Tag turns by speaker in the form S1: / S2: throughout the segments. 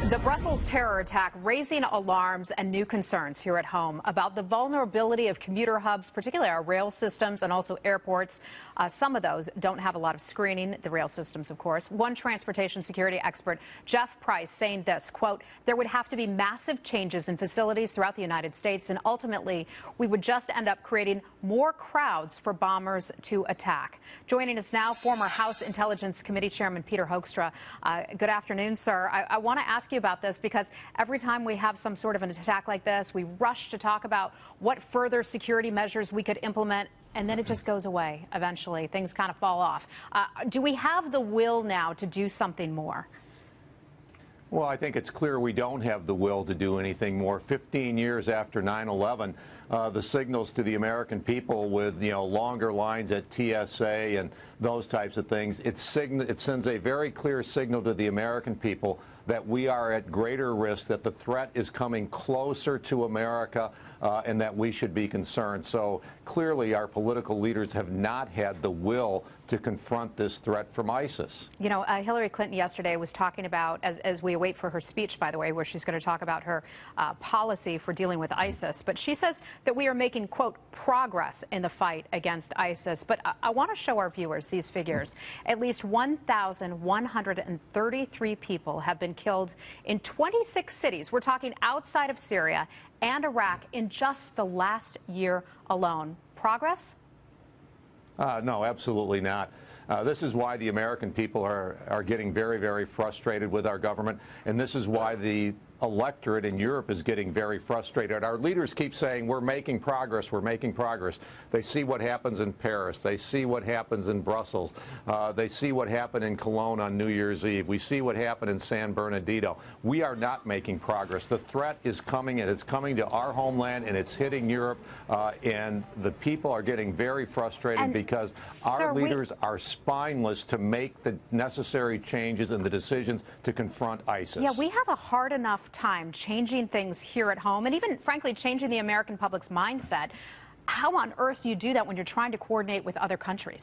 S1: The Brussels terror attack raising alarms and new concerns here at home about the vulnerability of commuter hubs, particularly our rail systems and also airports. Some of those don't have a lot of screening, the rail systems, of course. One transportation security expert, Jeff Price, saying this, quote, there would have to be massive changes in facilities throughout the United States, and ultimately we would just end up creating more crowds for bombers to attack. Joining us now, former House Intelligence Committee Chairman Peter Hoekstra. Good afternoon, sir. I want to ask you about this because every time we have some sort of an attack like this, we rush to talk about what further security measures we could implement, and then it just goes away eventually. Things kind of fall off. Do we have the will now to do something more?
S2: Well, I think it's clear we don't have the will to do anything more. 15 years after 9/11, the signals to the American people with, longer lines at TSA and those types of things, it sends a very clear signal to the American people that we are at greater risk, that the threat is coming closer to America, and that we should be concerned. So clearly our political leaders have not had the will to confront this threat from ISIS.
S1: You know, Hillary Clinton yesterday was talking about, as we wait for her speech, by the way, where she's going to talk about her policy for dealing with ISIS, but she says that we are making, quote, progress in the fight against ISIS. But I want to show our viewers these figures. At least 1,133 people have been killed in 26 cities. We're talking outside of Syria and Iraq in just the last year alone. Progress?
S2: No, absolutely not. This is why the American people are getting very, very frustrated with our government, and this is why the electorate in Europe is getting very frustrated. Our leaders keep saying we're making progress, we're making progress. They see what happens in Paris, they see what happens in Brussels, they see what happened in Cologne on New Year's Eve, we see what happened in San Bernardino. We are not making progress. The threat is coming, and it's coming to our homeland, and it's hitting Europe, and the people are getting very frustrated because our leaders are spineless to make the necessary changes and the decisions to confront ISIS.
S1: Yeah, we have a hard enough time changing things here at home and even, frankly, changing the American public's mindset. How on earth do you do that when you're trying to coordinate with other countries?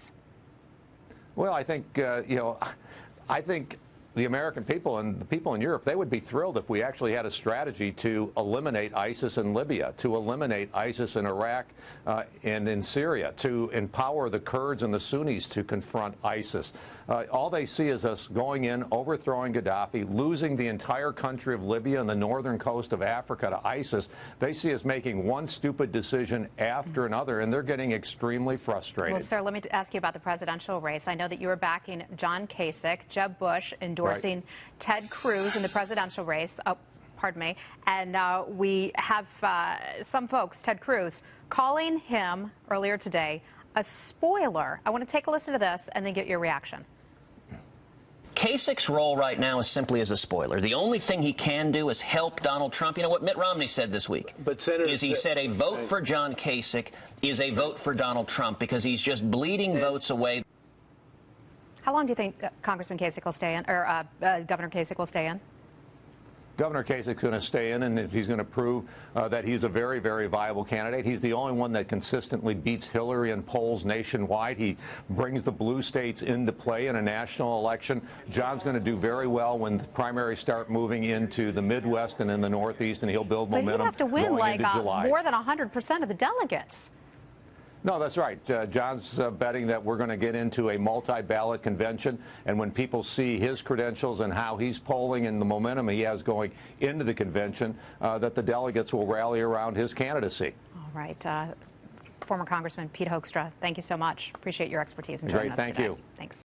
S2: Well, I think, I think the American people and the people in Europe, they would be thrilled if we actually had a strategy to eliminate ISIS in Libya, to eliminate ISIS in Iraq and in Syria, to empower the Kurds and the Sunnis to confront ISIS. All they see is us going in, overthrowing Gaddafi, losing the entire country of Libya and the northern coast of Africa to ISIS. They see us making one stupid decision after another, and they're getting extremely frustrated.
S1: Well, sir, let me ask you about the presidential race. I know that you were backing John Kasich, Jeb Bush endorsing Ted Cruz in the presidential race. Oh, pardon me. And we have some folks, Ted Cruz, calling him earlier today a spoiler. I want to take a listen to this and then get your reaction.
S3: Kasich's role right now is simply as a spoiler. The only thing he can do is help Donald Trump. You know what Mitt Romney said this week?
S2: But Senator,
S3: he said a vote for John Kasich is a vote for Donald Trump because he's just bleeding votes away.
S1: How long do you think Congressman Kasich will stay in, or Governor Kasich will stay in?
S2: Governor Kasich's going to stay in, and if he's going to prove that he's a very, very viable candidate. He's the only one that consistently beats Hillary in polls nationwide. He brings the blue states into play in a national election. John's going to do very well when the primaries start moving into the Midwest and in the Northeast, and he'll build momentum.
S1: But he'd have to win
S2: like
S1: more than 100% of the delegates.
S2: No, that's right. John's betting that we're going to get into a multi-ballot convention, and when people see his credentials and how he's polling and the momentum he has going into the convention, that the delegates will rally around his candidacy.
S1: All right. Former Congressman Pete Hoekstra, thank you so much. Appreciate your expertise in joining us today.
S2: Thank you.
S1: Thanks.